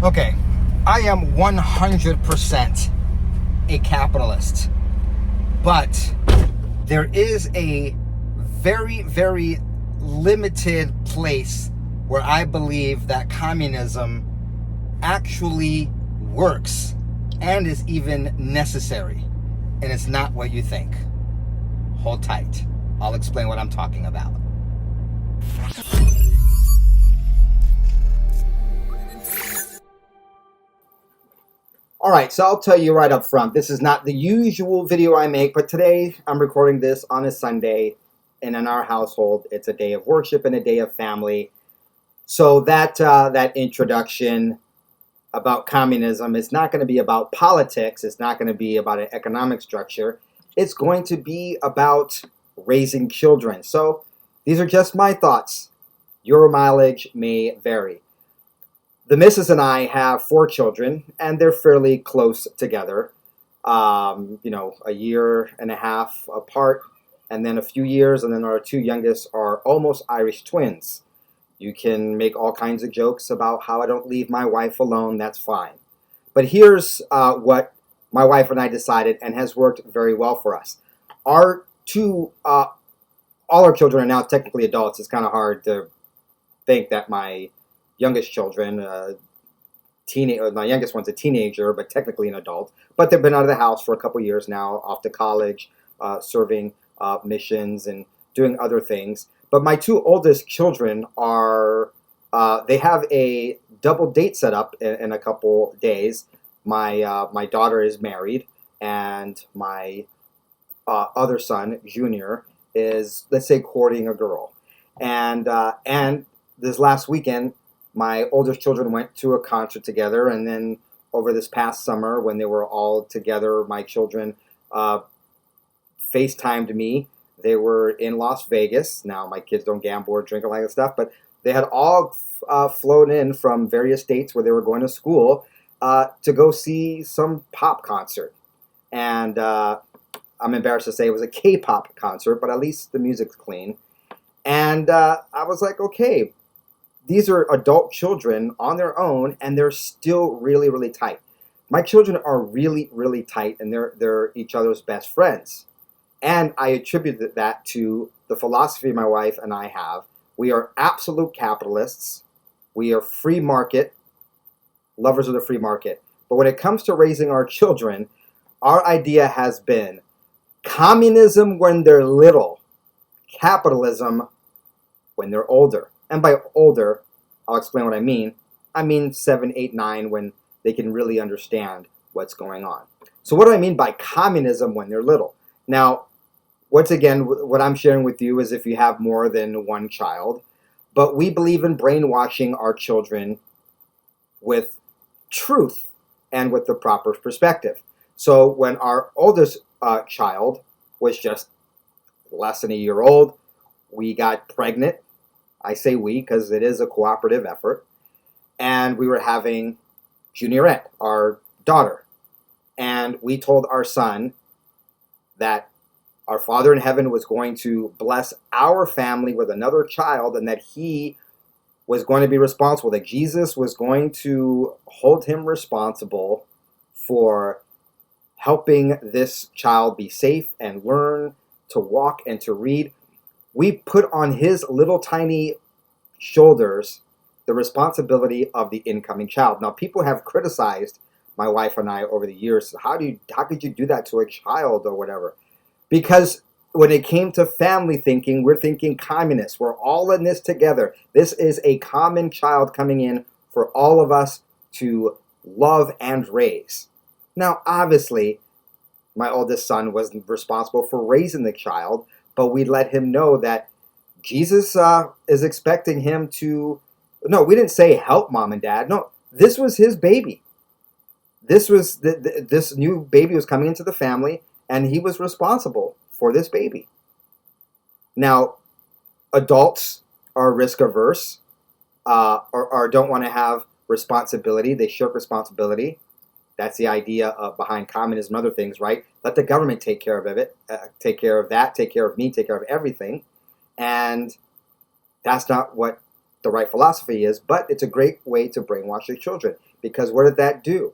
Okay, I am 100% a capitalist, but there is a very, very limited place where I believe that communism actually works and is even necessary. And it's not what you think. Hold tight. I'll explain what I'm talking about. All right, so I'll tell you right up front, this is not the usual video I make, but today I'm recording this on a Sunday, and in our household, it's a day of worship and a day of family. So that introduction about communism is not going to be about politics. It's not going to be about an economic structure. It's going to be about raising children. So these are just my thoughts. Your mileage may vary. The missus and I have 4 children, and they're fairly close together. A year and a half apart, and then a few years, and then our 2 youngest are almost Irish twins. You can make all kinds of jokes about how I don't leave my wife alone. That's fine. But here's what my wife and I decided, and has worked very well for us. Our all our children are now technically adults. It's kind of hard to think that my youngest children, my youngest one's a teenager, but technically an adult. But they've been out of the house for a couple years now, off to college, serving missions and doing other things. But my 2 oldest children are, they have a double date set up in a couple days. My daughter is married, and my other son, Junior, is, let's say, courting a girl. And this last weekend, my oldest children went to a concert together, and then over this past summer, when they were all together, my children FaceTimed me. They were in Las Vegas. Now, my kids don't gamble or drink or like that stuff, but they had all flown in from various states where they were going to school to go see some pop concert. And I'm embarrassed to say it was a K-pop concert, but at least the music's clean. And I was like, okay, these are adult children on their own, and they're still really, really tight. My children are really, really tight, and they're each other's best friends. And I attribute that to the philosophy my wife and I have. We are absolute capitalists. We are free market, lovers of the free market. But when it comes to raising our children, our idea has been communism when they're little, capitalism when they're older. And by older, I'll explain what I mean. I mean 7, 8, 9, when they can really understand what's going on. So what do I mean by communism when they're little? Now, once again, what I'm sharing with you is if you have more than 1 child. But we believe in brainwashing our children with truth and with the proper perspective. So when our oldest child was just less than a year old, we got pregnant. I say we because it is a cooperative effort. And we were having Juniorette, our daughter. And we told our son that our Father in heaven was going to bless our family with another child, and that he was going to be responsible, that Jesus was going to hold him responsible for helping this child be safe and learn to walk and to read. We put on his little tiny shoulders the responsibility of the incoming child. Now, people have criticized my wife and I over the years. How could you do that to a child or whatever? Because when it came to family thinking, we're thinking communists. We're all in this together. This is a common child coming in for all of us to love and raise. Now, obviously, my oldest son wasn't responsible for raising the child, but we let him know that Jesus is expecting him to... No, we didn't say help mom and dad. No, this was his baby. This was this new baby was coming into the family, and he was responsible for this baby. Now, adults are risk averse, or don't want to have responsibility. They shirk responsibility. That's the idea behind communism and other things, right? Let the government take care of it, take care of that, take care of me, take care of everything. And that's not what the right philosophy is, but it's a great way to brainwash your children. Because what did that do?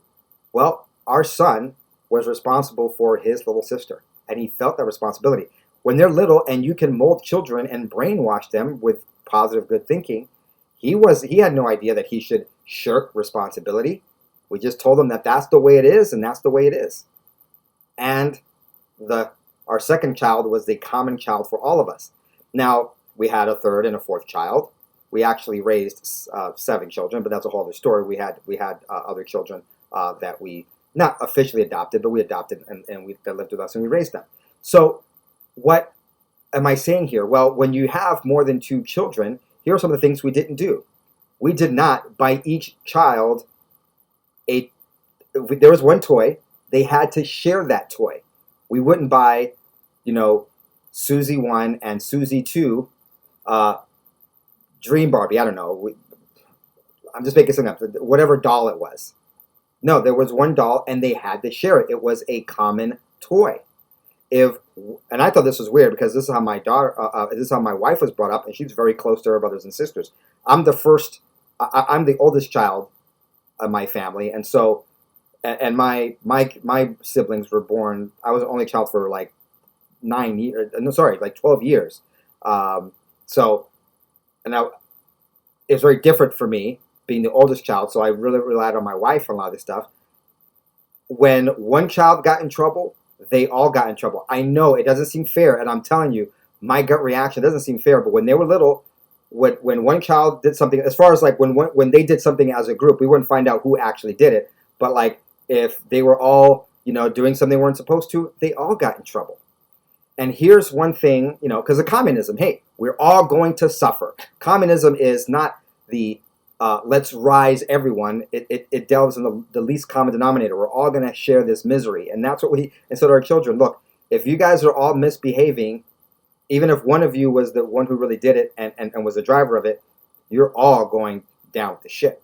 Well, our son was responsible for his little sister, and he felt that responsibility. When they're little and you can mold children and brainwash them with positive, good thinking, he had no idea that he should shirk responsibility. We just told him that that's the way it is, and that's the way it is. And our second child was the common child for all of us. Now, we had a third and a fourth child. We actually raised 7 children, but that's a whole other story. We had other children that we not officially adopted, but we adopted and that lived with us, and we raised them. So what am I saying here? Well, when you have more than 2 children, here are some of the things we didn't do. We did not buy each child there was one toy. They had to share that toy. We wouldn't buy, Susie 1 and Susie 2 Dream Barbie. I don't know. I'm just making something up. Whatever doll it was. No, there was one doll, and they had to share it. It was a common toy. And I thought this was weird because this is how my wife was brought up, and she's very close to her brothers and sisters. I'm the oldest child of my family, and so, and my siblings were born. I was the only child for like 12 years. So, and it was very different for me being the oldest child. So I really relied on my wife on a lot of this stuff. When one child got in trouble, they all got in trouble. I know it doesn't seem fair, and I'm telling you, my gut reaction doesn't seem fair. But when they were little, when one child did something, as far as like when they did something as a group, we wouldn't find out who actually did it. But like if they were all doing something they weren't supposed to, they all got in trouble. And here's one thing, because of communism, hey, we're all going to suffer. Communism is not the let's rise everyone. It delves in the least common denominator. We're all going to share this misery. And that's what and so to our children, look, if you guys are all misbehaving, even if one of you was the one who really did it and was the driver of it, you're all going down with the ship.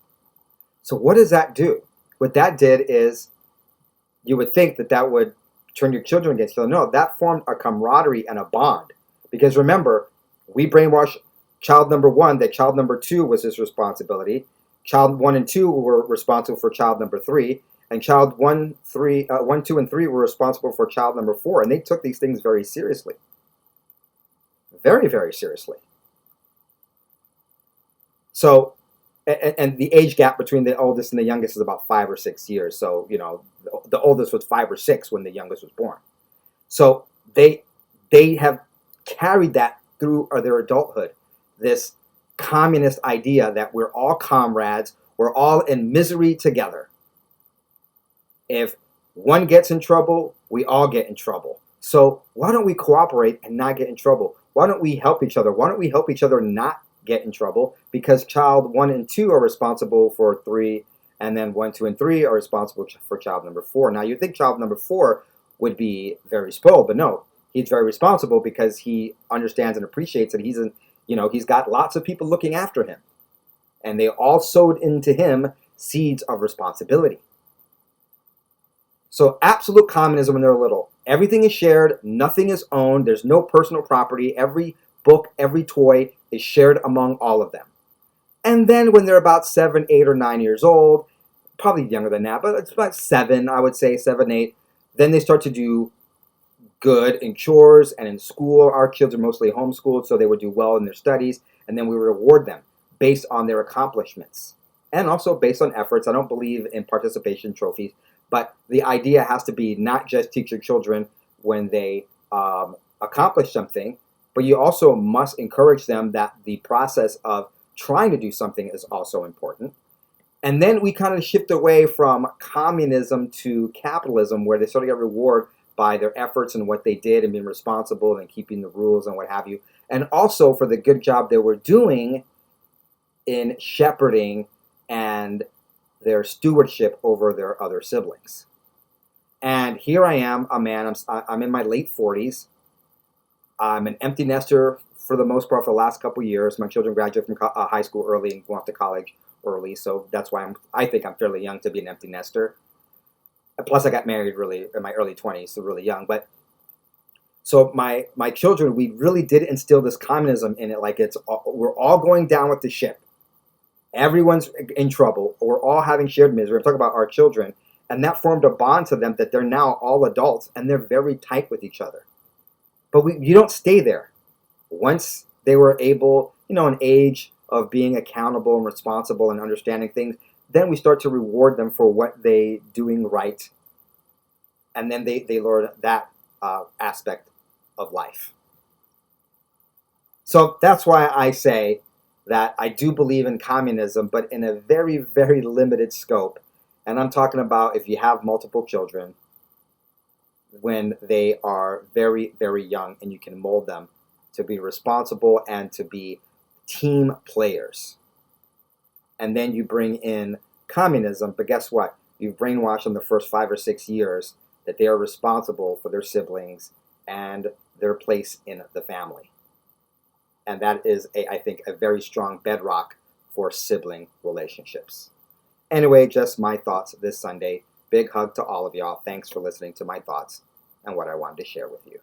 So what does that do? What that did is you would think that would turn your children against you. No, that formed a camaraderie and a bond. Because remember, we brainwashed child number 1 that child number 2 was his responsibility. Child 1 and 2 were responsible for child number 3. And child 1, 2, and 3 were responsible for child number 4. And they took these things very seriously. Very, very seriously. So, and the age gap between the oldest and the youngest is about 5 or 6 years. So, the oldest was 5 or 6 when the youngest was born. So they have carried that through their adulthood. This communist idea that we're all comrades, we're all in misery together. If one gets in trouble, we all get in trouble. So why don't we cooperate and not get in trouble? Why don't we help each other? Why don't we help each other not get in trouble? Because child 1 and 2 are responsible for 3, and then 1, 2, and 3 are responsible for child number 4. Now you'd think child number 4 would be very spoiled, but no, he's very responsible because he understands and appreciates that he's got lots of people looking after him, and they all sowed into him seeds of responsibility. So absolute communism when they're little. Everything is shared. Nothing is owned. There's no personal property. Every book, every toy is shared among all of them. And then when they're about 7, 8, or 9 years old, probably younger than that, but it's about 7, I would say, 7, 8, then they start to do good in chores and in school. Our kids are mostly homeschooled, so they would do well in their studies, and then we reward them based on their accomplishments and also based on efforts. I don't believe in participation trophies, but the idea has to be not just teach your children when they accomplish something, but you also must encourage them that the process of trying to do something is also important. And then we kind of shift away from communism to capitalism, where they sort of get reward by their efforts and what they did and being responsible and keeping the rules and what have you. And also for the good job they were doing in shepherding and their stewardship over their other siblings. And here I am, a man, I'm in my late 40s. I'm an empty nester for the most part for the last couple of years. My children graduate from high school early and go off to college early, so that's why I think I'm fairly young to be an empty nester. Plus, I got married really in my early 20s, so really young. But so my children, we really did instill this communism in it, like we're all going down with the ship. Everyone's in trouble. We're all having shared misery. I'm talking about our children. And that formed a bond to them that they're now all adults and they're very tight with each other. But you don't stay there. Once they were able, an age of being accountable and responsible and understanding things, then we start to reward them for what they doing right. And then they learn that aspect of life. So that's why I say that I do believe in communism, but in a very, very limited scope. And I'm talking about if you have multiple children when they are very, very young and you can mold them to be responsible and to be team players. And then you bring in communism, but guess what? You've brainwashed them the first 5 or 6 years that they are responsible for their siblings and their place in the family. And that is, I think, a very strong bedrock for sibling relationships. Anyway, just my thoughts this Sunday. Big hug to all of y'all. Thanks for listening to my thoughts and what I wanted to share with you.